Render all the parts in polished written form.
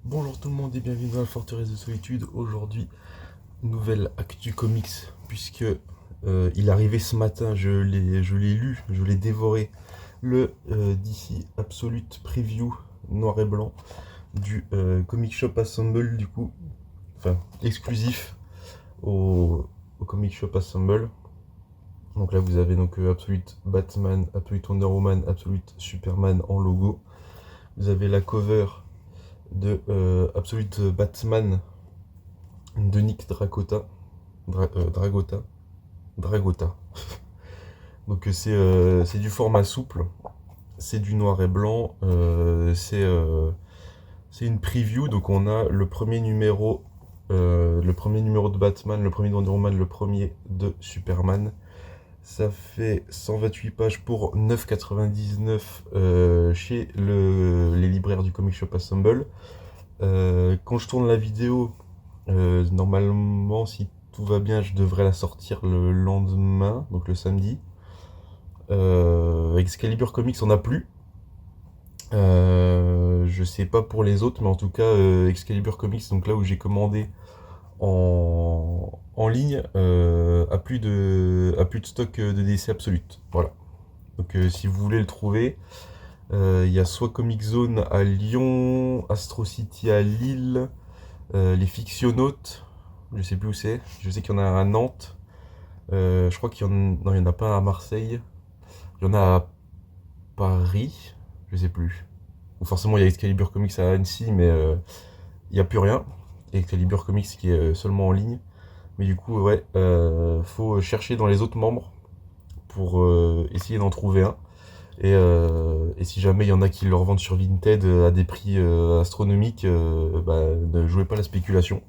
Bonjour tout le monde et bienvenue dans la forteresse de solitude. Aujourd'hui, nouvelle actu comics puisque il est arrivé ce matin, je l'ai lu, je l'ai dévoré, le DC Absolute Preview noir et blanc du Comic Shop Assemble du coup, enfin exclusif au Comic Shop Assemble. Donc là vous avez donc Absolute Batman, Absolute Wonder Woman, Absolute Superman en logo. Vous avez la cover de Absolute Batman de Nick Dragota. Dragota. Donc c'est du format souple, c'est du noir et blanc, c'est une preview. Donc on a le premier numéro de Batman, le premier de Wonder Woman, le premier de Superman. Ça fait 128 pages pour 9,99 chez les libraires du Comic Shop Assemble. Quand je tourne la vidéo, normalement, si tout va bien, je devrais la sortir le lendemain, donc le samedi. Excalibur Comics, on n'a plus. Je sais pas pour les autres, mais en tout cas, Excalibur Comics, donc là où j'ai commandé en ligne, a plus de stock de DC Absolute. Voilà. Donc si vous voulez le trouver, il y a soit Comic Zone à Lyon, Astro City à Lille, les Fictionautes, je sais plus où c'est. Je sais qu'il y en a un à Nantes. Je crois non, il y en a pas un à Marseille. Il y en a à Paris, je sais plus. Ou forcément il y a Excalibur Comics à Annecy, mais il n'y a plus rien. Et Excalibur Comics qui est seulement en ligne. Mais du coup, ouais, faut chercher dans les autres membres pour essayer d'en trouver un. Et si jamais il y en a qui le revendent sur Vinted à des prix astronomiques, bah, ne jouez pas la spéculation.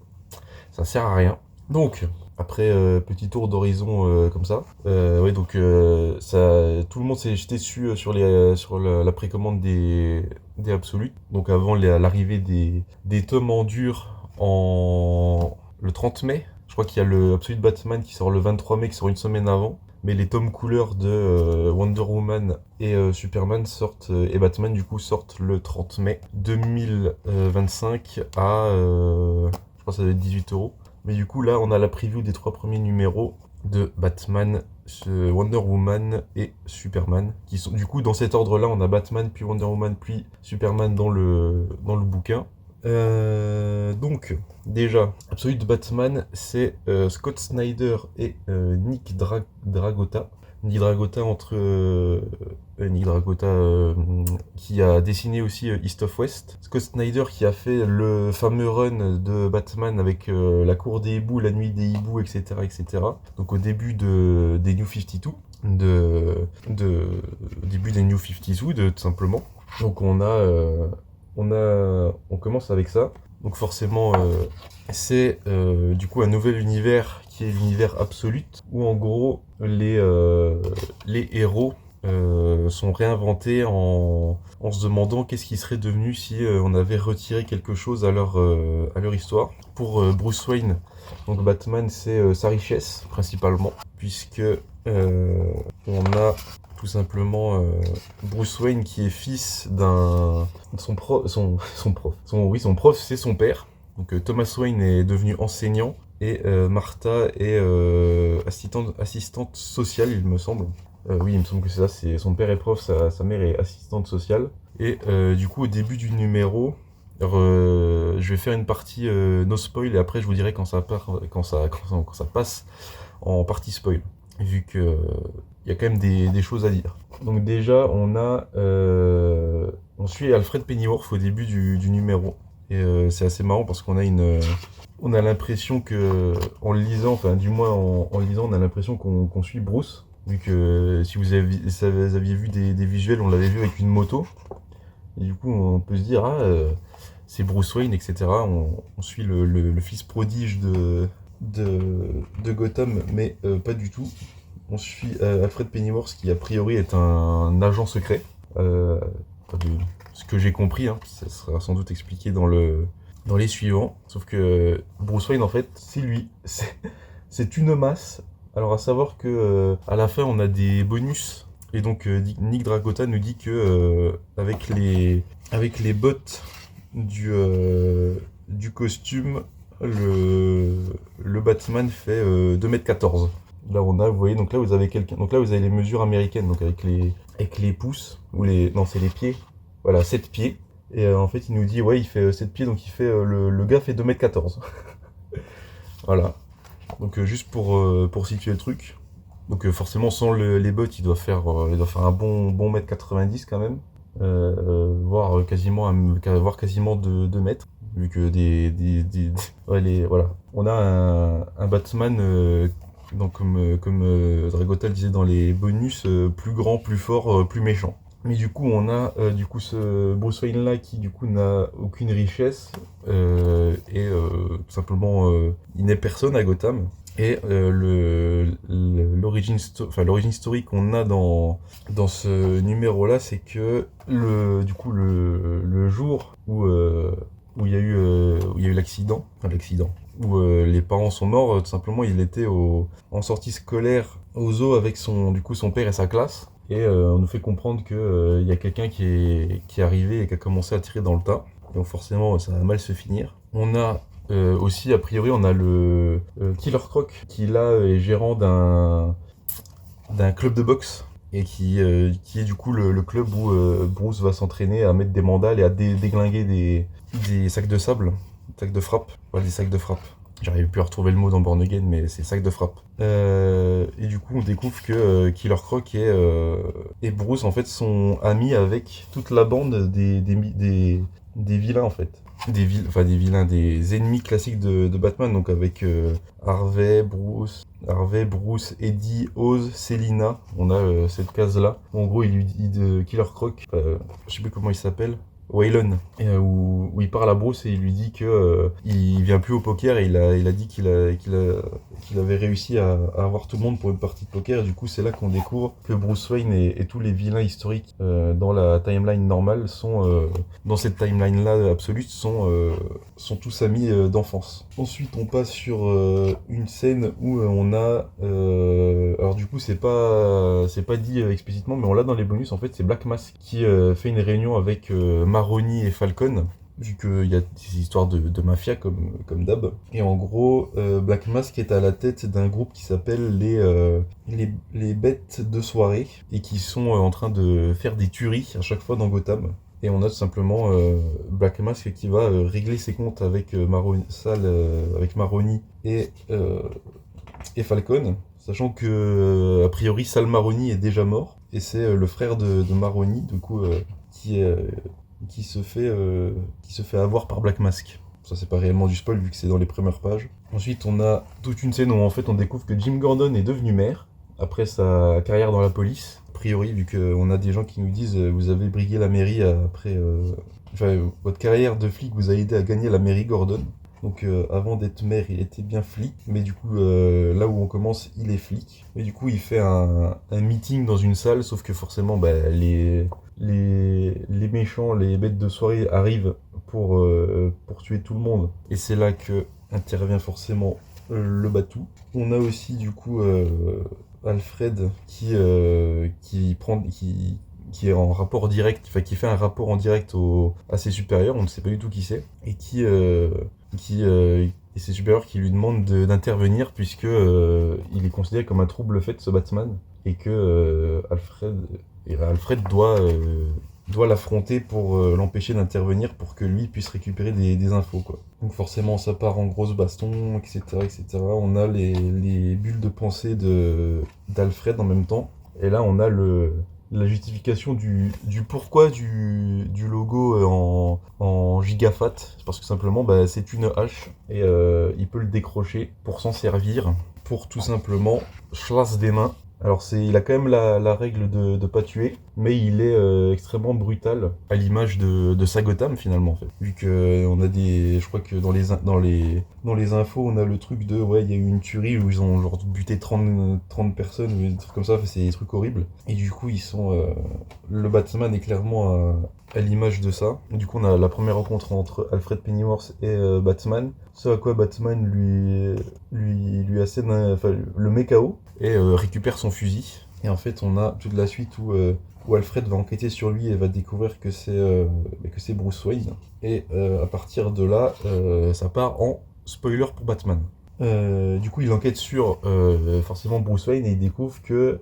Ça sert à rien. Donc, après petit tour d'horizon comme ça, ouais, donc tout le monde s'est jeté dessus sur la précommande des Absolutes. Donc avant l'arrivée des tomes en dur le 30 mai. Je crois qu'il y a le Absolute Batman qui sort le 23 mai, qui sort une semaine avant. Mais les tomes couleurs de Wonder Woman et Superman et Batman du coup sortent le 30 mai 2025 à, je pense que ça doit être 18 €. Mais du coup là on a la preview des 3 premiers numéros de Batman, Wonder Woman et Superman, qui sont du coup dans cet ordre là. On a Batman, puis Wonder Woman, puis Superman dans le bouquin. Donc, déjà, Absolute Batman, c'est Scott Snyder et Nick Dragota. Nick Dragota qui a dessiné aussi East of West. Scott Snyder qui a fait le fameux run de Batman avec la cour des hiboux, la nuit des hiboux, etc., etc. Donc au début des New 52, au début des New 52, tout simplement. Donc on commence avec ça. Donc forcément, c'est du coup un nouvel univers qui est l'univers Absolute, où en gros les héros sont réinventés en se demandant qu'est-ce qui serait devenu si on avait retiré quelque chose à leur histoire. Pour Bruce Wayne, donc Batman, c'est sa richesse principalement, puisque on a tout simplement Bruce Wayne qui est fils son prof, c'est son père. Donc Thomas Wayne est devenu enseignant et Martha est assistante sociale, il me semble. Oui, il me semble que c'est ça. C'est son père est prof, sa mère est assistante sociale. Et du coup, au début du numéro, je vais faire une partie no spoil et après je vous dirai quand ça passe en partie spoil, vu que il y a quand même des choses à dire. Donc déjà, on suit Alfred Pennyworth au début du numéro. Et c'est assez marrant parce on a l'impression que, en le lisant, enfin du moins en le lisant, on a l'impression qu'on suit Bruce. Vu que si vous aviez vu des visuels, on l'avait vu avec une moto. Et du coup, on peut se dire, c'est Bruce Wayne, etc. On suit le fils prodige de Gotham, mais pas du tout. On suit Alfred Pennyworth qui a priori est un agent secret. De ce que j'ai compris, hein, ça sera sans doute expliqué dans les suivants. Sauf que Bruce Wayne en fait c'est lui. C'est une masse. Alors à savoir que à la fin on a des bonus. Et donc Nick Dragota nous dit que avec les bots du costume, le Batman fait 2,14 m. Là on a, vous voyez, donc là vous avez quelqu'un. Donc là vous avez les mesures américaines, donc avec les pouces, ou les. Non, c'est les pieds. Voilà, 7 pieds. Et en fait il nous dit ouais il fait 7 pieds, donc il fait le gars fait 2,14 m. Voilà. Donc juste pour situer le truc. Donc forcément sans les bottes il doit faire un bon 1,90 m quand même. Voire quasiment 2 mètres. Vu que ouais, voilà. On a un Batman, donc comme Dragota disait dans les bonus, plus grand, plus fort, plus méchant. Mais du coup, on a du coup ce Bruce Wayne là qui du coup n'a aucune richesse et tout simplement il n'est personne à Gotham. Et l'origine story qu'on a dans ce numéro là, c'est que du coup le jour où il y a eu l'accident, où les parents sont morts, tout simplement il était en sortie scolaire au zoo avec son père et sa classe. Et on nous fait comprendre que y a quelqu'un qui est arrivé et qui a commencé à tirer dans le tas. Donc forcément ça va mal se finir. On a aussi, a priori, on a le Killer Croc qui là est gérant d'un club de boxe et qui est du coup le club où Bruce va s'entraîner à mettre des mandales et à déglinguer des sacs de sable, sacs de frappe, ouais, des sacs de frappe. J'arrive plus à retrouver le mot dans Born Again, mais c'est sacs de frappe. Et du coup, on découvre que Killer Croc et Bruce en fait sont amis avec toute la bande des vilains en fait. Des vilains, des ennemis classiques de Batman, donc avec Harvey, Bruce, Eddie, Oz, Selina. On a cette case-là. En gros, il lui dit de Killer Croc, je sais plus comment il s'appelle, Waylon, où il parle à Bruce et il lui dit que il vient plus au poker et il a dit qu'il avait réussi à avoir tout le monde pour une partie de poker. Et du coup, c'est là qu'on découvre que Bruce Wayne et tous les vilains historiques dans la timeline normale dans cette timeline-là absolue, sont tous amis d'enfance. Ensuite, on passe sur une scène où on a, alors du coup, c'est pas dit explicitement, mais on l'a dans les bonus. En fait, c'est Black Mask qui fait une réunion avec Maroni et Falcon, vu qu'il y a des histoires de mafia comme d'hab. Et en gros, Black Mask est à la tête d'un groupe qui s'appelle les Bêtes de Soirée, et qui sont en train de faire des tueries à chaque fois dans Gotham. Et on a tout simplement Black Mask qui va régler ses comptes avec Maroni et Falcon, sachant que a priori Sal Maroni est déjà mort, et c'est le frère de Maroni, du coup, qui se fait avoir par Black Mask. Ça, c'est pas réellement du spoil vu que c'est dans les premières pages. Ensuite, on a toute une scène où en fait on découvre que Jim Gordon est devenu maire après sa carrière dans la police. A priori, vu qu'on a des gens qui nous disent vous avez brigué la mairie après. Votre carrière de flic vous a aidé à gagner la mairie, Gordon. Donc avant d'être maire, il était bien flic, mais du coup là où on commence, il est flic. Et du coup, il fait un meeting dans une salle, sauf que forcément, les méchants, les bêtes de soirée arrivent pour tuer tout le monde. Et c'est là que intervient forcément le Batou. On a aussi du coup Alfred qui est en rapport direct, enfin qui fait un rapport en direct à ses supérieurs, on ne sait pas du tout qui c'est, et et ses supérieurs qui lui demandent d'intervenir puisque il est considéré comme un trouble fait, ce Batman, et que Alfred doit l'affronter pour l'empêcher d'intervenir pour que lui puisse récupérer des infos, quoi. Donc forcément ça part en grosse baston, etc., etc. On a les bulles de pensée d'Alfred en même temps, et là on a la justification du pourquoi du logo en gigafat. C'est parce que simplement c'est une hache et il peut le décrocher pour s'en servir, pour tout simplement chlasse des mains. Alors il a quand même la règle de pas tuer, mais il est extrêmement brutal, à l'image de sa Gotham finalement en fait. Vu que on a je crois que dans les infos on a le truc de ouais il y a eu une tuerie où ils ont genre buté 30 personnes ou des trucs comme ça, c'est des trucs horribles. Et du coup le Batman est clairement à l'image de ça. Du coup on a la première rencontre entre Alfred Pennyworth et Batman, ce à quoi Batman lui assène le met KO et récupère son fusil. Et en fait, on a toute la suite où Alfred va enquêter sur lui et va découvrir que c'est Bruce Wayne. Et à partir de là, ça part en spoiler pour Batman. Du coup, il enquête sur forcément Bruce Wayne et il découvre que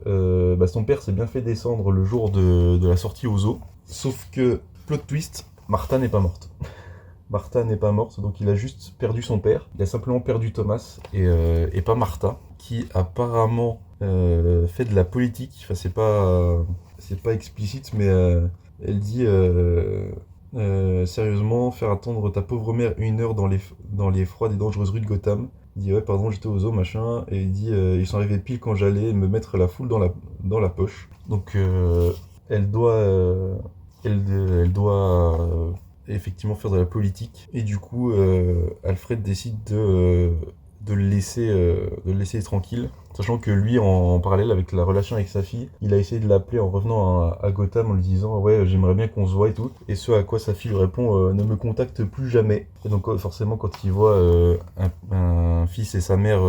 son père s'est bien fait descendre le jour de la sortie aux eaux. Sauf que, plot twist, Martha n'est pas morte. Martha n'est pas morte, donc il a juste perdu son père. Il a simplement perdu Thomas et pas Martha, qui apparemment fait de la politique. Enfin, c'est pas explicite, mais elle dit sérieusement, faire attendre ta pauvre mère 1 heure dans les froides et dangereuses rues de Gotham. Il dit ouais, pardon, j'étais aux eaux, machin. Et il dit ils sont arrivés pile quand j'allais me mettre la foule dans la poche. Donc elle doit, elle doit effectivement faire de la politique. Et du coup, Alfred décide de le laisser tranquille. Sachant que lui, en parallèle avec la relation avec sa fille, il a essayé de l'appeler en revenant à Gotham en lui disant ouais, j'aimerais bien qu'on se voit et tout. Et ce à quoi sa fille lui répond ne me contacte plus jamais. Et donc forcément, quand il voit un fils et sa mère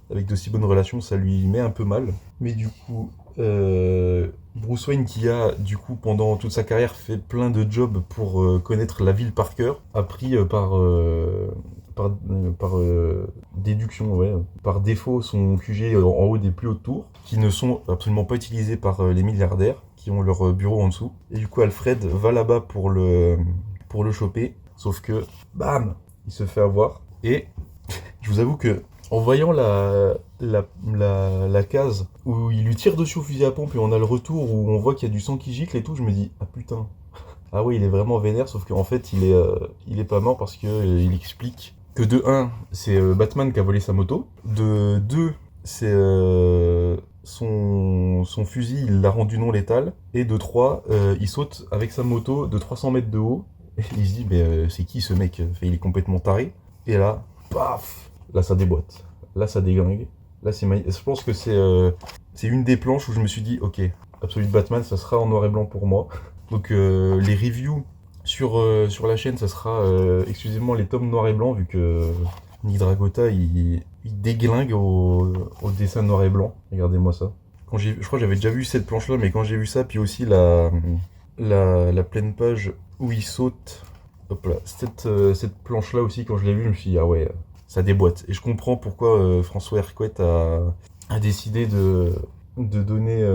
avec de si bonnes relations, ça lui met un peu mal. Mais du coup, Bruce Wayne, qui a du coup pendant toute sa carrière fait plein de jobs pour connaître la ville par cœur, a pris par déduction, ouais, par défaut son QG en haut des plus hautes tours, qui ne sont absolument pas utilisés par les milliardaires, qui ont leur bureau en dessous. Et du coup, Alfred va là-bas pour le choper, sauf que, bam, il se fait avoir. Et je vous avoue que, en voyant la case où il lui tire dessus au fusil à pompe et on a le retour où on voit qu'il y a du sang qui gicle et tout, je me dis, ah putain, ah oui, il est vraiment vénère, sauf qu'en fait, il est pas mort parce que il explique que de un, c'est Batman qui a volé sa moto. De 2, c'est son fusil, il l'a rendu non létal. Et de 3, il saute avec sa moto de 300 mètres de haut. Et il se dit, mais c'est qui ce mec? Enfin, il est complètement taré. Et là, paf! Là, ça déboîte. Là, ça déglingue. Là, je pense que c'est une des planches où je me suis dit, ok, Absolute Batman, ça sera en noir et blanc pour moi. Donc les reviews sur la chaîne, ça sera exclusivement les tomes noir et blanc, vu que Nick Dragota, il déglingue au dessin noir et blanc. Regardez-moi ça. Je crois que j'avais déjà vu cette planche-là, mais quand j'ai vu ça, puis aussi la pleine page où il saute, hop là, cette planche-là aussi, quand je l'ai vue, je me suis dit, ah ouais, ça déboîte. Et je comprends pourquoi François Hercouet a décidé de donner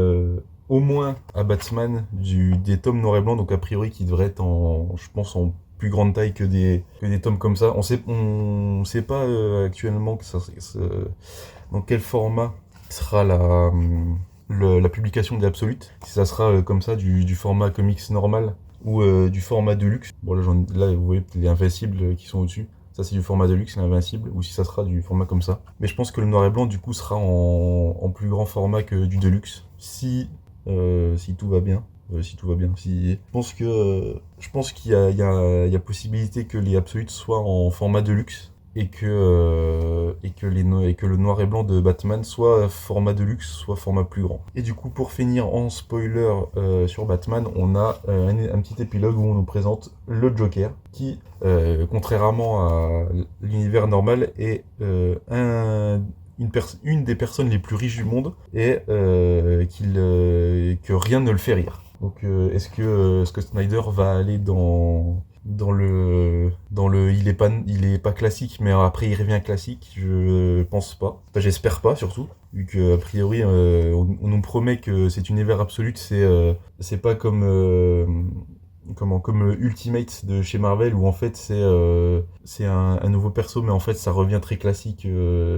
au moins à Batman des tomes noir et blanc, donc a priori qui devraient être je pense en plus grande taille que des tomes comme ça. On sait pas actuellement dans quel format sera la publication des Absolutes. Si ça sera comme ça du format comics normal ou du format Deluxe. Bon là vous voyez les Invincibles qui sont au-dessus. Ça c'est du format Deluxe, l'Invincible, ou si ça sera du format comme ça. Mais je pense que le noir et blanc du coup sera en plus grand format que du Deluxe. Si tout va bien. Si tout va bien. Je pense qu'il y a possibilité que les Absolutes soient en format Deluxe et que le noir et blanc de Batman soit format Deluxe, soit format plus grand. Et du coup, pour finir en spoiler sur Batman, on a un petit épilogue où on nous présente le Joker, qui, contrairement à l'univers normal, est une des personnes les plus riches du monde et que rien ne le fait rire. Donc est-ce que Scott Snyder va aller dans le il est pas classique mais après il revient classique? Je pense pas. Enfin, j'espère pas surtout, vu que a priori on nous promet que cet univers absolu c'est pas comme Ultimate de chez Marvel, où en fait c'est un nouveau perso mais en fait ça revient très classique.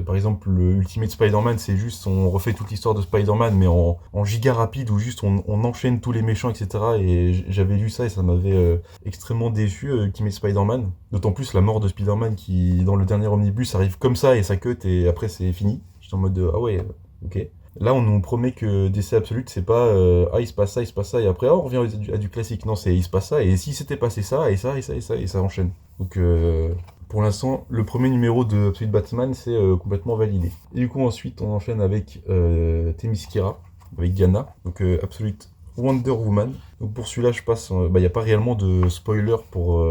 Par exemple le Ultimate Spider-Man, c'est juste on refait toute l'histoire de Spider-Man mais en giga rapide, où juste on enchaîne tous les méchants, etc. Et j'avais lu ça et ça m'avait extrêmement déçu, Ultimate Spider-Man. D'autant plus la mort de Spider-Man qui dans le dernier omnibus arrive comme ça et ça cut et après c'est fini. J'étais en mode ah ouais, ok. Là, on nous promet que DC Absolute, c'est pas ah, il se passe ça, il se passe ça, et après, on revient à du classique. Non, c'est il se passe ça, et si c'était passé ça, et ça, et ça, et ça, et ça enchaîne. Donc, pour l'instant, le premier numéro de Absolute Batman, c'est complètement validé. Et du coup, ensuite, on enchaîne avec Themyscira, avec Diana, donc Absolute Wonder Woman. Donc, pour celui-là, je passe. Il n'y a pas réellement de spoiler pour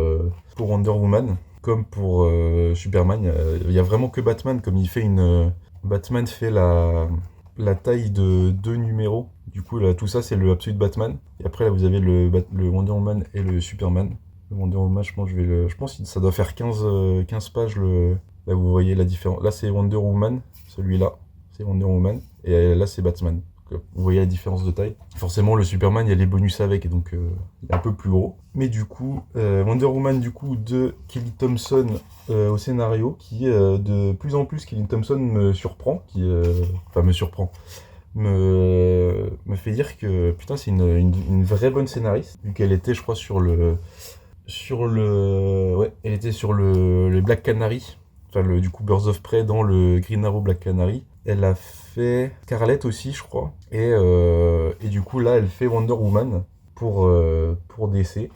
Wonder Woman, comme pour Superman. Il y a vraiment que Batman, comme il fait Batman fait la taille de 2 numéros. Du coup, là, tout ça, c'est le Absolute Batman. Et après, là, vous avez le Wonder Woman et le Superman. Le Wonder Woman, je pense, je pense que ça doit faire 15 pages. Là, vous voyez la différence. Là, c'est Wonder Woman. Celui-là, c'est Wonder Woman. Et là, c'est Batman. Donc, vous voyez la différence de taille. Forcément, le Superman, il y a les bonus avec, et donc il est un peu plus gros. Mais du coup, Wonder Woman du coup de Kelly Thompson au scénario, qui de plus en plus, Kelly Thompson me surprend, enfin me surprend, me fait dire que putain, c'est une vraie bonne scénariste, vu qu'elle était, je crois, ouais, elle était sur le Black Canary, enfin du coup Birds of Prey dans le Green Arrow Black Canary. Elle a fait Scarlet aussi, je crois, et du coup là, elle fait Wonder Woman pour DC.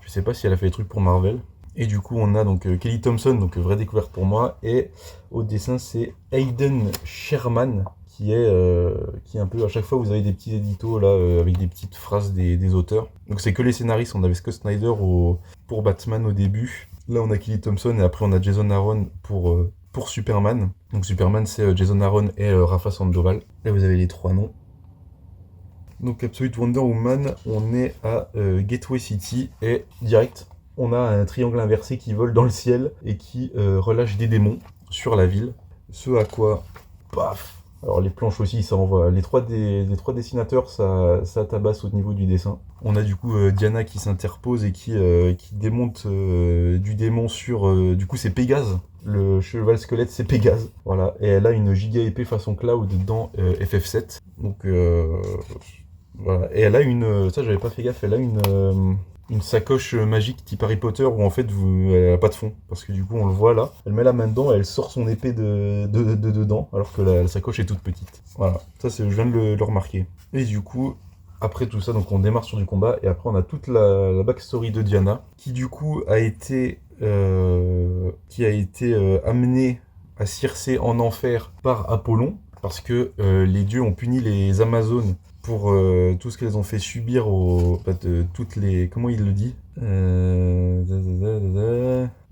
Je sais pas si elle a fait des trucs pour Marvel. Et du coup, on a donc Kelly Thompson, donc vraie découverte pour moi. Et au dessin, c'est Hayden Sherman, qui est un peu. À chaque fois, vous avez des petits éditos là, avec des petites phrases des auteurs. Donc, c'est que les scénaristes. On avait Scott Snyder pour Batman au début. Là, on a Kelly Thompson, et après, on a Jason Aaron pour Superman. Donc, Superman, c'est Jason Aaron et Rafa Sandoval. Là, vous avez les trois noms. Donc Absolute Wonder Woman, on est à Gateway City et direct, on a un triangle inversé qui vole dans le ciel et qui relâche des démons sur la ville. Ce à quoi, paf. Alors les planches aussi, ça envoie. Les trois dessinateurs, ça tabasse au niveau du dessin. On a du coup Diana qui s'interpose et qui démonte du démon sur... du coup c'est Pégase. Le cheval squelette, c'est Pégase. Voilà. Et elle a une giga épée façon Cloud dans FF7. Donc... voilà. Et elle a ça j'avais pas fait gaffe, elle a une sacoche magique type Harry Potter où en fait elle a pas de fond. Parce que du coup on le voit là, elle met la main dedans et elle sort son épée de dedans alors que la sacoche est toute petite. Voilà, ça je viens de le remarquer. Et du coup, après tout ça, donc on démarre sur du combat et après on a toute la backstory de Diana qui du coup a été amenée à Circé en enfer par Apollon parce que les dieux ont puni les Amazones pour tout ce qu'elles ont fait subir toutes les... Comment il le dit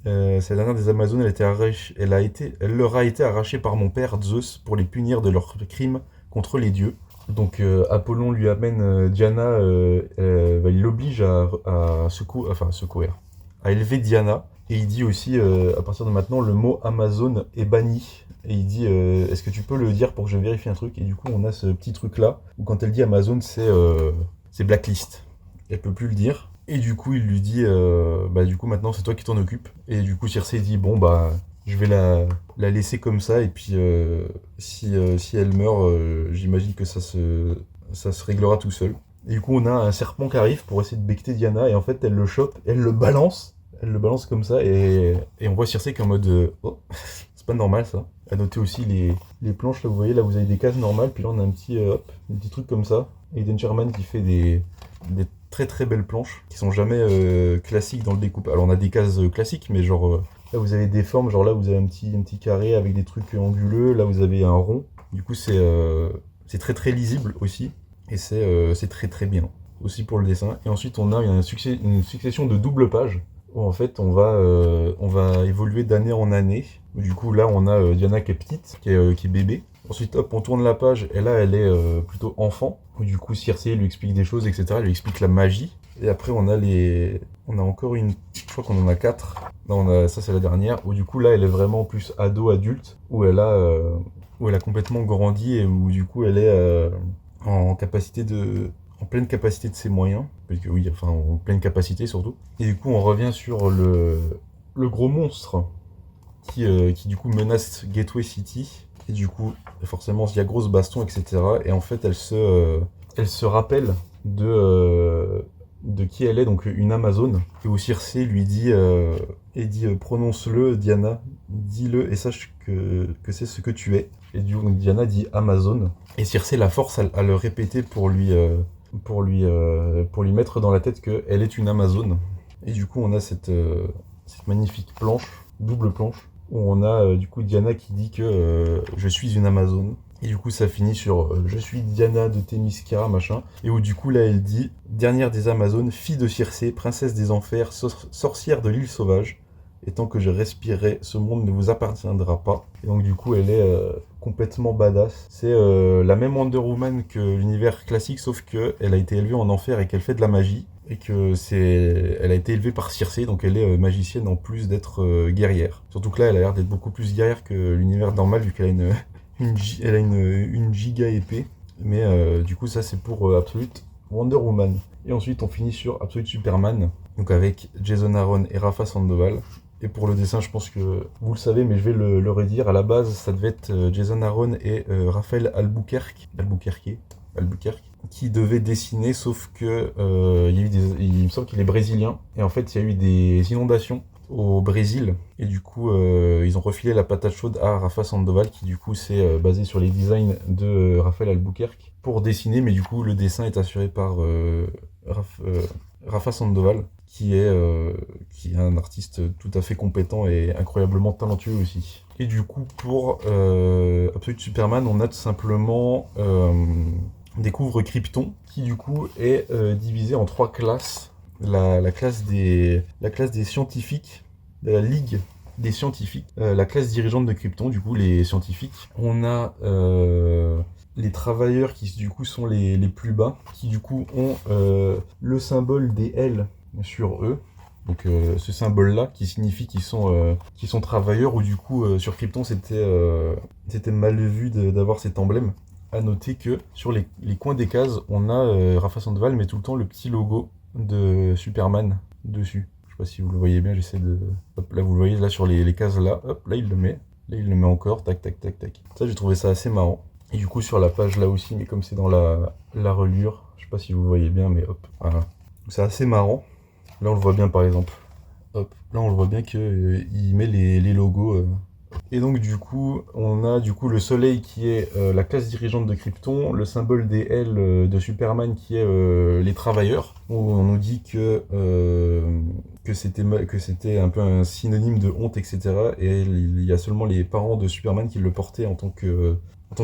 c'est la dernière des Amazones, elle leur a été arrachée par mon père Zeus pour les punir de leurs crimes contre les dieux. Donc Apollon lui amène Diana, il l'oblige à secourir, à élever Diana. Et il dit aussi, à partir de maintenant, le mot Amazon est banni. Et il dit, est-ce que tu peux le dire pour que je vérifie un truc? Et du coup, on a ce petit truc-là, où quand elle dit Amazon, c'est blacklist. Elle peut plus le dire. Et du coup, il lui dit, bah du coup, maintenant, c'est toi qui t'en occupes. Et du coup, Circé dit, bon, bah, je vais la laisser comme ça. Et puis, si elle meurt, j'imagine que ça se réglera tout seul. Et du coup, on a un serpent qui arrive pour essayer de becqueter Diana. Et en fait, elle le chope, elle le balance. Elle le balance comme ça. Et on voit Circé qui est en mode, oh, c'est pas normal ça. À noter aussi les planches, là vous voyez, là vous avez des cases normales, puis là on a un petit truc comme ça. Hayden Sherman qui fait des très très belles planches, qui sont jamais classiques dans le découpe. Alors on a des cases classiques, mais genre là vous avez des formes, genre là vous avez un petit carré avec des trucs anguleux, là vous avez un rond. Du coup c'est très très lisible aussi, et c'est très très bien, aussi pour le dessin. Et ensuite on a une succession de doubles pages, où en fait on va évoluer d'année en année. Du coup là on a Diana qui est petite, qui est bébé. Ensuite hop, on tourne la page et là elle est plutôt enfant. Où du coup Circé lui explique des choses, etc. Elle lui explique la magie. Et après on a encore je crois qu'on en a 4. Non, ça c'est la dernière. Où du coup là elle est vraiment plus ado adulte, où elle a complètement grandi et où du coup elle est en pleine capacité de ses moyens, parce que oui, enfin en pleine capacité surtout. Et du coup on revient sur le gros monstre qui du coup menace Gateway City. Et du coup forcément il y a grosse baston, etc. Et en fait elle se rappelle de qui elle est, donc une Amazone. Et où Circé lui dit prononce-le Diana, dis-le et sache que c'est ce que tu es. Et du coup Diana dit Amazone. Et Circé la force à le répéter pour lui mettre dans la tête qu'elle est une Amazone. Et du coup, on a cette magnifique planche, double planche, où on a du coup Diana qui dit que je suis une Amazone. Et du coup, ça finit sur je suis Diana de Themyscira, machin. Et où du coup, là, elle dit dernière des Amazones, fille de Circé, princesse des enfers, sorcière de l'île sauvage. Et tant que je respirerai, ce monde ne vous appartiendra pas. Et donc, du coup, elle est complètement badass. C'est la même Wonder Woman que l'univers classique, sauf qu'elle a été élevée en enfer et qu'elle fait de la magie. Et elle a été élevée par Circé, donc elle est magicienne en plus d'être guerrière. Surtout que là, elle a l'air d'être beaucoup plus guerrière que l'univers normal, vu qu'elle a une giga épée. Mais du coup, ça c'est pour Absolute Wonder Woman. Et ensuite, on finit sur Absolute Superman, donc avec Jason Aaron et Rafa Sandoval. Et pour le dessin, je pense que vous le savez, mais je vais le redire. À la base, ça devait être Jason Aaron et Raphaël Albuquerque, qui devaient dessiner, sauf que il me semble qu'il est brésilien. Et en fait, il y a eu des inondations au Brésil. Et du coup, ils ont refilé la patate chaude à Rafa Sandoval, qui du coup s'est basé sur les designs de Raphaël Albuquerque pour dessiner. Mais du coup, le dessin est assuré par Rafa Sandoval, qui est un artiste tout à fait compétent et incroyablement talentueux aussi. Et du coup, pour Absolute Superman, on a tout simplement découvre Krypton, qui du coup est divisé en 3 classes. La classe des scientifiques, de la Ligue des scientifiques, la classe dirigeante de Krypton, du coup les scientifiques. On a les travailleurs qui du coup sont les plus bas, qui du coup ont le symbole des L sur eux. Donc ce symbole-là qui signifie qu'ils sont travailleurs, ou du coup sur Krypton c'était mal vu d'avoir cet emblème. À noter que sur les coins des cases, on a Rafa Sandoval met tout le temps le petit logo de Superman dessus. Je sais pas si vous le voyez bien, j'essaie de... Hop, là vous le voyez là sur les cases là, hop, là il le met. Là il le met encore, tac tac tac tac. Ça j'ai trouvé ça assez marrant. Et du coup sur la page là aussi, mais comme c'est dans la reliure, je sais pas si vous le voyez bien, mais hop, voilà. C'est assez marrant. Là on le voit bien par exemple. Hop, là on le voit bien qu'il met les logos. Et donc du coup, on a du coup le soleil qui est la classe dirigeante de Krypton, le symbole des L de Superman qui est les travailleurs. On nous dit que c'était un peu un synonyme de honte, etc. Et il y a seulement les parents de Superman qui le portaient en tant que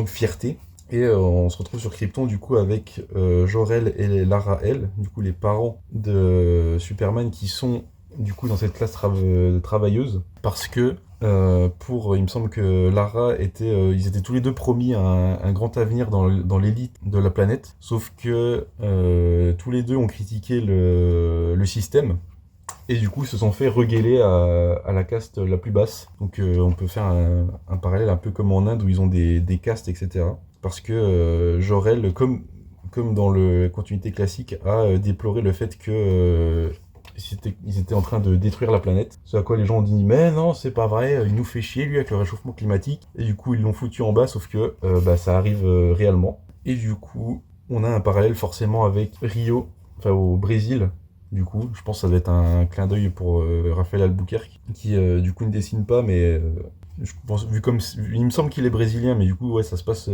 fierté. Et on se retrouve sur Krypton du coup avec Jor-El et Lara L, du coup les parents de Superman qui sont du coup dans cette classe travailleuse, parce que il me semble que Lara ils étaient tous les deux promis un grand avenir dans l'élite de la planète, sauf que tous les deux ont critiqué le système, et du coup se sont fait reguéler à la caste la plus basse. Donc on peut faire un parallèle un peu comme en Inde où ils ont des castes, etc. Parce que Jor-El, comme dans la continuité classique, a déploré le fait que ils étaient en train de détruire la planète. Ce à quoi les gens ont dit mais non, c'est pas vrai, il nous fait chier lui avec le réchauffement climatique. Et du coup ils l'ont foutu en bas, sauf que ça arrive réellement. Et du coup on a un parallèle forcément avec Rio, enfin au Brésil. Du coup je pense que ça doit être un clin d'œil pour Raphaël Albuquerque, qui du coup ne dessine pas, mais je pense, il me semble qu'il est brésilien, mais du coup ouais ça se passe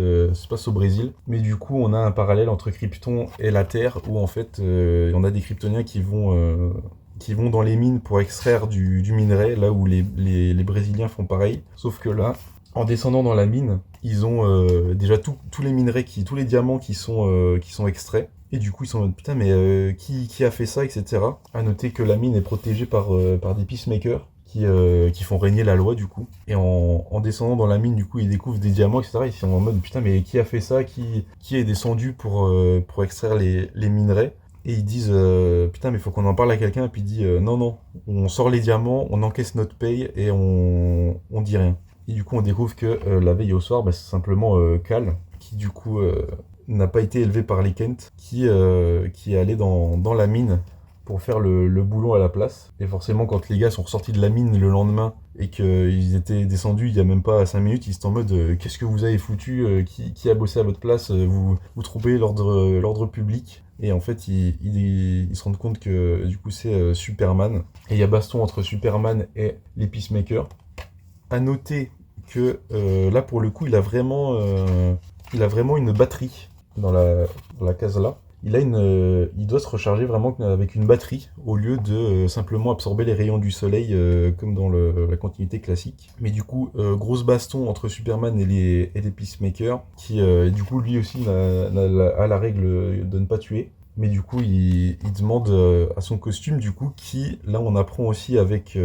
au Brésil. Mais du coup on a un parallèle entre Krypton et la Terre, où en fait on a des Kryptoniens qui vont dans les mines pour extraire du minerai, là où les Brésiliens font pareil. Sauf que là, en descendant dans la mine, ils ont déjà tous les minerais, tous les diamants qui sont extraits. Et du coup, ils sont en mode putain, mais qui a fait ça, etc. À noter que la mine est protégée par des peacemakers qui font régner la loi, du coup. Et en descendant dans la mine, du coup, ils découvrent des diamants, etc. Ils sont en mode putain, mais qui a fait ça, qui est descendu pour extraire les minerais. Et ils disent putain, mais faut qu'on en parle à quelqu'un. Et puis il dit non, non, on sort les diamants, on encaisse notre paye et on dit rien. Et du coup, on découvre que la veille au soir, c'est simplement Cal, qui du coup n'a pas été élevé par les Kent, qui est allé dans la mine pour faire le boulot à la place. Et forcément, quand les gars sont ressortis de la mine le lendemain et qu'ils étaient descendus il y a même pas 5 minutes, ils étaient en mode qu'est-ce que vous avez foutu, qui a bossé à votre place, vous troublez l'ordre public. Et en fait, ils se rendent compte que du coup c'est Superman. Et il y a baston entre Superman et les Peacemakers. À noter que là pour le coup il a vraiment une batterie dans la case là. Il doit se recharger vraiment avec une batterie au lieu de simplement absorber les rayons du soleil comme dans la continuité classique. Mais du coup, grosse baston entre Superman et les Peacemakers, qui du coup lui aussi a la règle de ne pas tuer. Mais du coup, il demande à son costume, du coup, qui, là on apprend aussi avec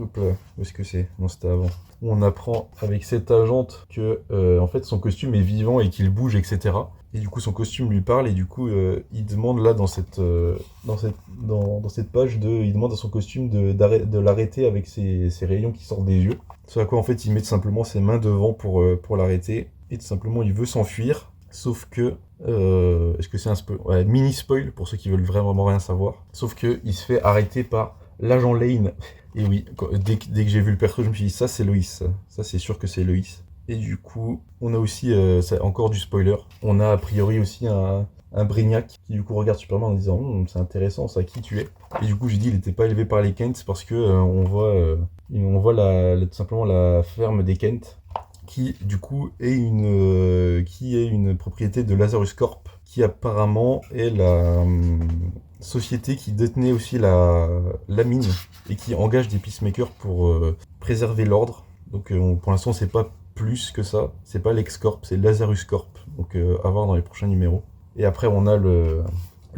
Hop là, où est-ce que c'est? Non, c'était avant. Où on apprend avec cet agente que en fait son costume est vivant et qu'il bouge, etc. Et du coup son costume lui parle et du coup il demande là dans cette page il demande à son costume de l'arrêter avec ses rayons qui sortent des yeux. C'est à quoi en fait il met tout simplement ses mains devant pour l'arrêter et tout simplement il veut s'enfuir. Sauf que, est-ce que c'est un spoil? Ouais, mini spoil pour ceux qui veulent vraiment rien savoir. Sauf que il se fait arrêter par l'agent Lane. Et oui, dès que j'ai vu le perso, je me suis dit ça c'est Loïs. Ça c'est sûr que c'est Loïs. Et du coup, on a aussi, encore du spoiler. On a a priori aussi un Brainiac qui du coup regarde Superman en disant c'est intéressant ça, qui tu es. Et du coup j'ai dit il n'était pas élevé par les Kent parce que on voit tout simplement la ferme des Kent qui du coup est une propriété de Lazarus Corp, qui apparemment est la société qui détenait aussi la mine et qui engage des peacemakers pour préserver l'ordre. Donc pour l'instant c'est pas plus que ça, c'est pas l'Ex-Corp, c'est Lazarus Corp, donc à voir dans les prochains numéros. Et après on a le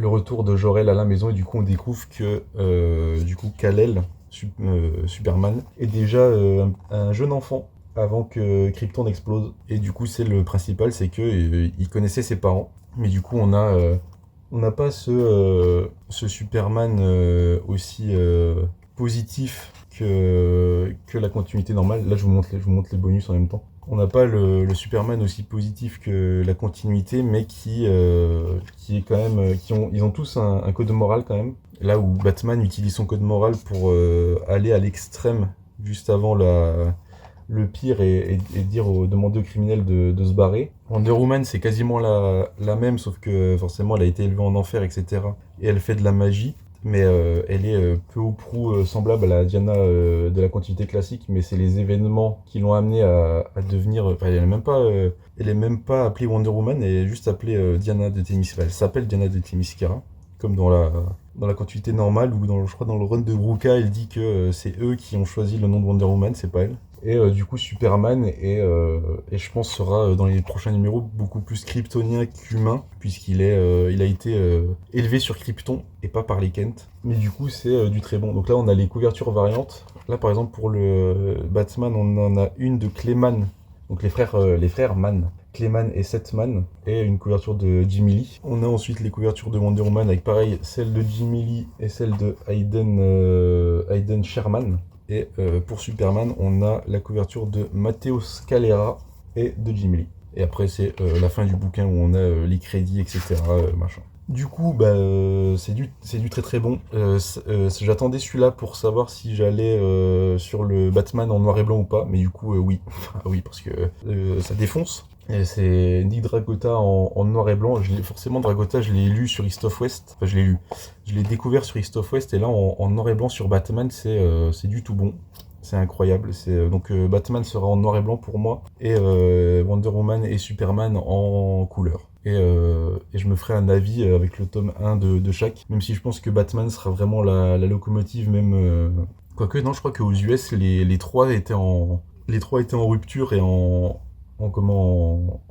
retour de Jor-El à la maison et du coup on découvre que du coup Kal-El, Superman, est déjà un jeune enfant avant que Krypton explose. Et du coup, c'est le principal, c'est que il connaissait ses parents. Mais du coup, on n'a pas ce Superman aussi positif que la continuité normale. Là, je vous montre les bonus en même temps. On n'a pas le Superman aussi positif que la continuité, mais qui est quand même, ils ont tous un code moral quand même. Là où Batman utilise son code moral pour aller à l'extrême juste avant le pire et demander aux criminels de se barrer. Wonder Woman, c'est quasiment la même, sauf que forcément elle a été élevée en enfer, etc. Et elle fait de la magie, mais elle est peu ou prou semblable à la Diana de la continuité classique, mais c'est les événements qui l'ont amenée à devenir. Enfin, elle est même pas appelée Wonder Woman, elle est juste appelée Diana de Themyscira. Elle s'appelle Diana de Themyscira, comme dans la continuité normale, ou je crois dans le run de Ruka, elle dit que c'est eux qui ont choisi le nom de Wonder Woman, c'est pas elle. Et du coup, Superman et je pense sera dans les prochains numéros beaucoup plus kryptonien qu'humain, puisqu'il il a été élevé sur Krypton et pas par les Kent. Mais du coup, c'est du très bon. Donc là, on a les couvertures variantes. Là, par exemple, pour le Batman, on en a une de Clayman, donc les frères Mann, Clayman et Seth Mann, et une couverture de Jimmy Lee. On a ensuite les couvertures de Wonder Woman avec pareil, celle de Jimmy Lee et celle de Hayden Sherman. Et pour Superman, on a la couverture de Matteo Scalera et de Jimmy Lee. Et après, c'est la fin du bouquin où on a les crédits, etc. Machin. Du coup, c'est du très très bon. J'attendais celui-là pour savoir si j'allais sur le Batman en noir et blanc ou pas. Mais du coup, oui. Oui, parce que ça défonce. Et c'est Nick Dragota en noir et blanc. Forcément, Dragota, je l'ai lu sur East of West. Enfin, je l'ai lu. Je l'ai découvert sur East of West. Et là, en noir et blanc sur Batman, c'est du tout bon. C'est incroyable. Donc Batman sera en noir et blanc pour moi. Et Wonder Woman et Superman en couleur. Et je me ferai un avis avec le tome 1 de chaque. Même si je pense que Batman sera vraiment la locomotive, même... Quoique, non, je crois qu'aux US, les trois étaient en rupture et en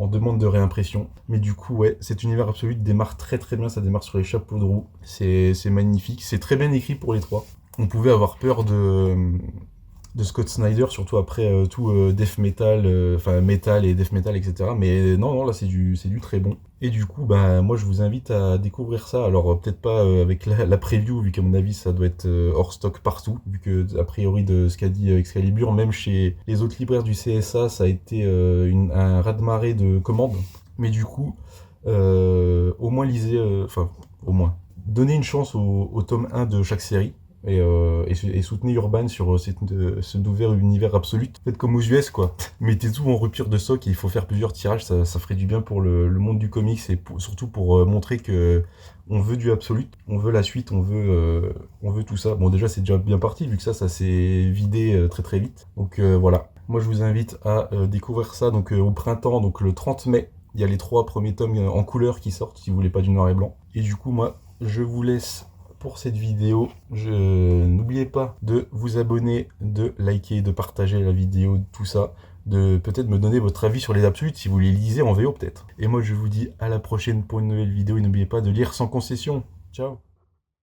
demande de réimpression. Mais du coup, ouais, cet univers absolu démarre très très bien, ça démarre sur les chapeaux de roue. C'est magnifique, c'est très bien écrit pour les trois. On pouvait avoir peur de Scott Snyder, surtout après tout death metal, enfin metal et death metal, etc. Mais non, là c'est du très bon. Et du coup, moi je vous invite à découvrir ça. Alors peut-être pas avec la preview, vu qu'à mon avis ça doit être hors stock partout, vu que a priori de ce qu'a dit Excalibur, même chez les autres libraires du CSA, ça a été un raz-de-marée de commandes. Mais du coup, au moins lisez, au moins, donnez une chance au tome 1 de chaque série. Et soutenez Urban sur ce nouvel univers absolu. Faites comme aux US, quoi. Mettez tout en rupture de stock et il faut faire plusieurs tirages, ça ferait du bien pour le monde du comics et surtout pour montrer que on veut du absolu, on veut la suite, on veut tout ça. Bon, déjà, c'est déjà bien parti vu que ça s'est vidé très très vite. Donc voilà. Moi, je vous invite à découvrir ça donc au printemps, donc le 30 mai. Il y a les 3 premiers tomes en couleur qui sortent si vous voulez pas du noir et blanc. Et du coup, moi, je vous laisse pour cette vidéo. N'oubliez pas de vous abonner, de liker, de partager la vidéo, tout ça, de peut-être me donner votre avis sur les absolutes si vous les lisez en VO peut-être. Et moi je vous dis à la prochaine pour une nouvelle vidéo et n'oubliez pas de lire sans concession. Ciao.